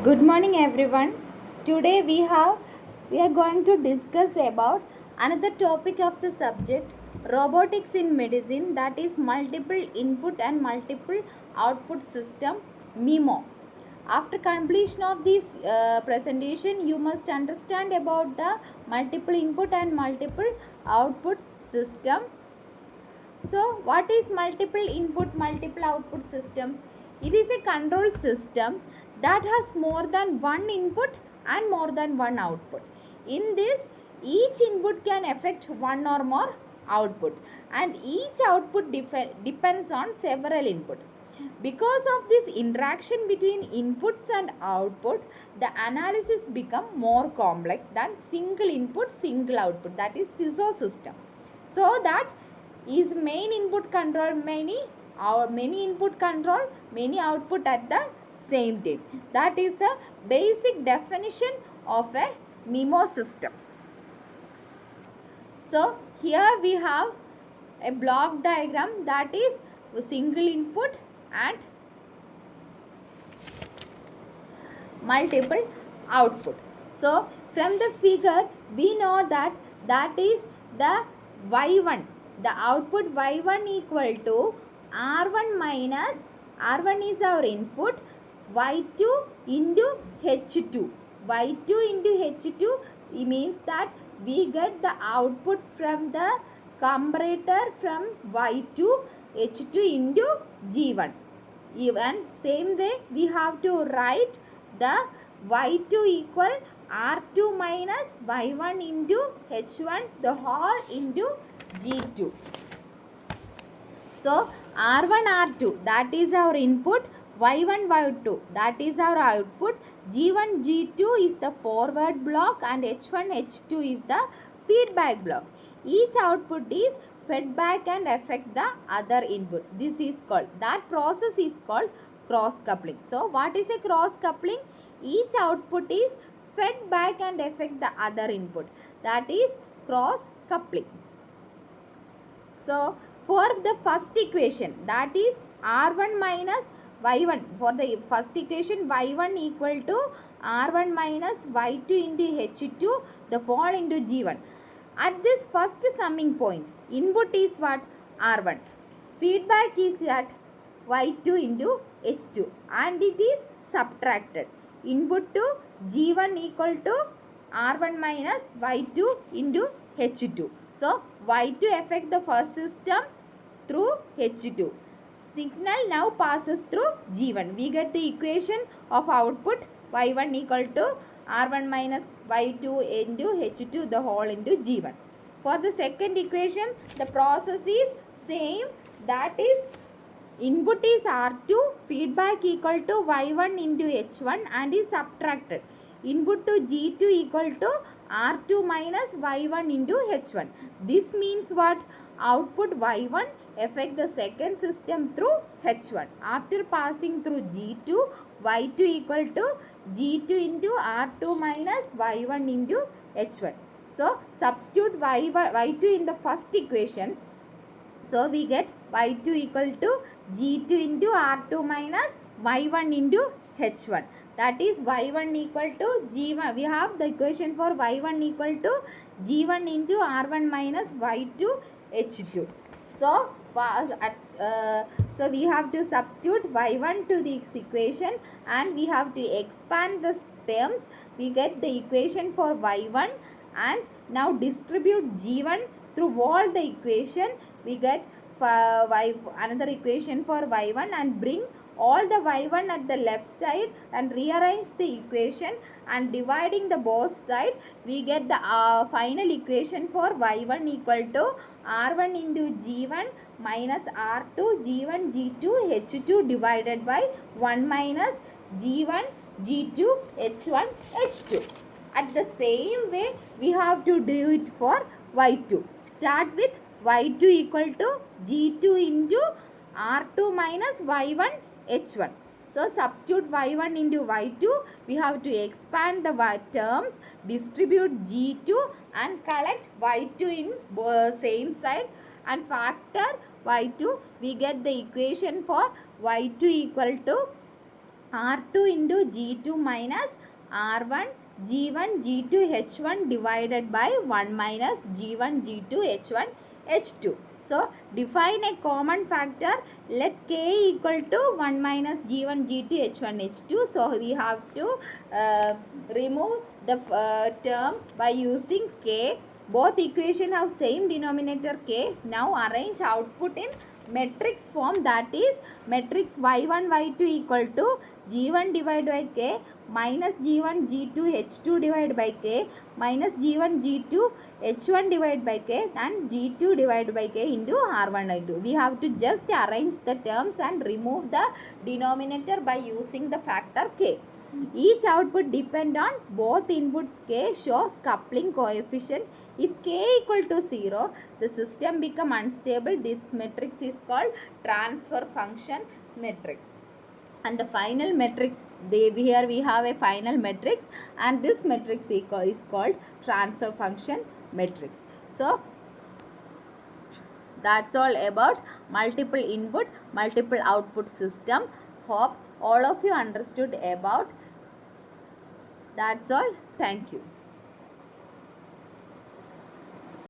Good morning everyone. Today we are going to discuss about another topic of the subject robotics in medicine, that is multiple input and multiple output system MIMO. After completion of this presentation, you must understand about the multiple input and multiple output system. So what is multiple input multiple output system? It is a control system that has more than one input and more than one output. In this, each input can affect one or more output, and each output depends on several input. Because of this interaction between inputs and output, the analysis become more complex than single input single output, that is CISO system. So that is main input control many input control many output at the same time. That is the basic definition of a MIMO system. So here we have a block diagram, that is a single input and multiple output. So from the figure we know that is the y1, the output y1 equal to r1 minus r1 is our input, y2 into h2. y2 into h2 means that we get the output from the comparator from y2 h2 into g1. Even same way we have to write the y2 equal r2 minus y1 into h1 the whole into g2. So r1 r2 that is our input, y1 y2 that is our output, g1 g2 is the forward block and h1 h2 is the feedback block. Each output is fed back and affect the other input. This is called, that process is called cross coupling. So what is a cross coupling? Each output is fed back and affect the other input, that is cross coupling. So for the first equation, that is r1 minus y1, for the first equation y1 equal to r1 minus y2 into h2 the fall into g1. At this first summing point, input is what? r1, feedback is at y2 into h2 and it is subtracted. Input to g1 equal to r1 minus y2 into h2. So y2 affect the first system through h2. Signal now passes through g1. We get the equation of output y1 equal to r1 minus y2 into h2 the whole into g1. For the second equation, the process is same, that is input is r2, feedback equal to y1 into h1 and is subtracted. Input to g2 equal to r2 minus y1 into h1. This means what? Output y1 affect the second system through h1. After passing through g2, y2 equal to g2 into r2 minus y1 into h1. So substitute y2 in the first equation. So we get y2 equal to g2 into r2 minus y1 into h1. That is y1 equal to g1. We have the equation for y1 equal to g1 into r1 minus y2 h2. So we have to substitute y1 to this equation and we have to expand the terms. We get the equation for y1 and now distribute g1 through all the equation. We get another equation for y1 and bring all the y1 at the left side and rearrange the equation and dividing the both side, we get the final equation for y1 equal to r1 into g1 minus r2 g1 g2 h2 divided by 1 minus g1 g2 h1 h2. At the same way we have to do it for y2. Start with y2 equal to g2 into r2 minus y1 h1. So substitute y1 into y2. We have to expand the terms, distribute g2 and collect y2 in same side and factor y2. We get the equation for y2 equal to R2 into G2 minus R1 G1 G2 H1 divided by 1 minus G1 G2 H1 H2. So define a common factor. Let K equal to 1 minus G1 G2 H1 H2. So we have to remove the term by using K. Both equation have same denominator K. Now arrange output in matrix form, that is matrix y1 y2 equal to g1 divided by k minus g1 g2 h2 divided by k minus g1 g2 h1 divided by k and g2 divided by k into r1 r2. We have to just arrange the terms and remove the denominator by using the factor k. Each output depend on both inputs k shows coupling coefficient. If k equal to 0, the system become unstable. This matrix is called transfer function matrix. And the final matrix, here we have a final matrix, and this matrix is called transfer function matrix. So that's all about multiple input, multiple output system. Hope all of you understood about. That's all. Thank you.